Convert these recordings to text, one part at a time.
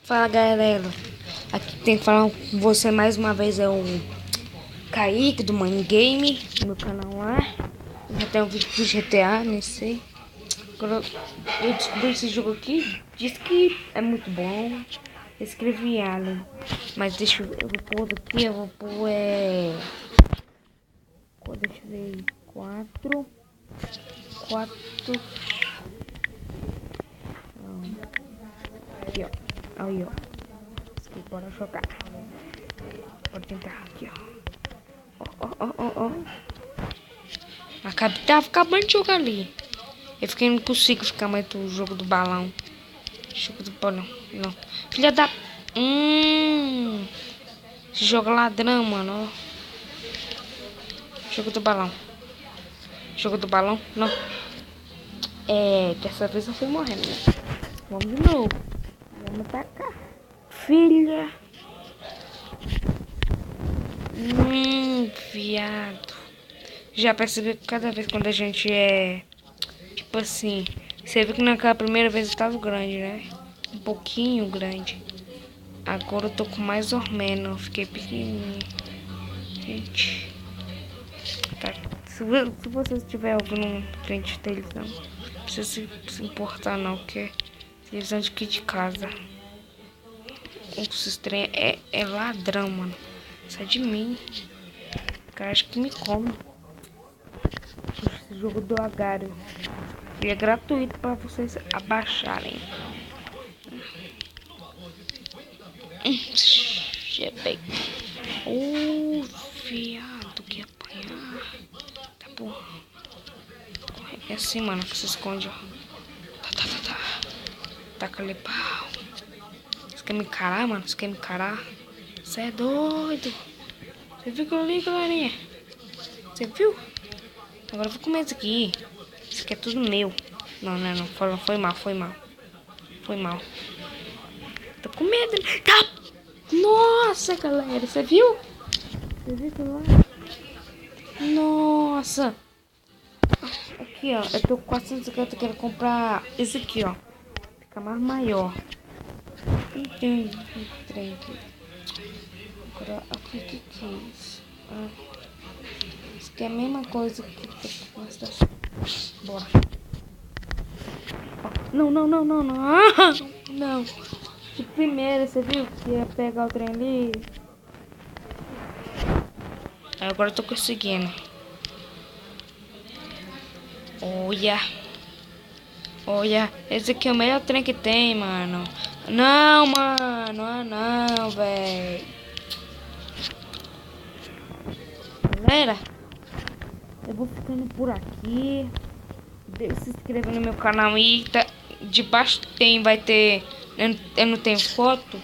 Fala galera, aqui tem que falar com você mais uma vez, é o Kaique do Mãe Game, no meu canal lá. Já tem um vídeo do GTA, nem sei. Agora eu descobri esse jogo aqui, diz que é muito bom. Eu escrevi Alien, mas deixa eu vou pôr aqui, eu vou pôr deixa eu ver, 4. Aqui ó, aí ó. Aqui, bora jogar. Bora tentar aqui ó. Tava acabando de jogar ali. Eu fiquei, não consigo ficar mais do jogo do balão. Jogo do balão, não. Filha da... Esse jogo ladrão, mano, ó. Jogo do balão. Jogo do balão, não. Dessa vez eu fui morrendo, né? Vamos de novo. Vamos atacar. Filha. Viado. Já percebi que cada vez quando a gente tipo assim, você viu que naquela primeira vez eu tava grande, né? Um pouquinho grande. Agora eu tô com mais ou menos, eu fiquei pequenininho. Gente. Tá. Se você estiver ouvindo um trem de televisão, não precisa se importar não, que é televisão de aqui de casa. Esse trem é ladrão, mano. Sai de mim. O cara acha que me come. Esse jogo do Agário. E é gratuito para vocês abaixarem. Chebei. Viado, que apanhar. Tá bom. É assim, mano, que se esconde, ó. Tá. Taca ali, pau. Você quer me encarar, mano? Você quer me encarar? Você é doido. Você viu aquilo ali, galerinha? Você viu? Agora eu vou comer isso aqui. Isso aqui é tudo meu. Não. Foi mal. Tô com medo. Tá. Nossa, galera. Você viu? Você viu aquilo lá? Nossa. Aqui, ó. Eu tô com 450. Eu quero comprar esse aqui, ó. Fica mais maior. Tem trem aqui. Agora, o que é isso? Isso aqui é a mesma coisa que bora. Não. Não. De primeira, você viu que ia pegar o trem ali? Agora eu tô conseguindo. Olha, esse aqui é o melhor trem que tem, mano. Não, mano, não, velho. Galera, eu vou ficando por aqui. Se inscreva no meu canal aí. Tá, debaixo vai ter. Eu não tenho foto,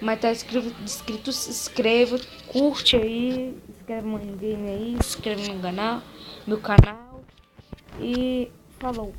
mas tá escrito se inscreva, curte aí, inscreve no game aí, se inscreve no canal, meu canal. E falou.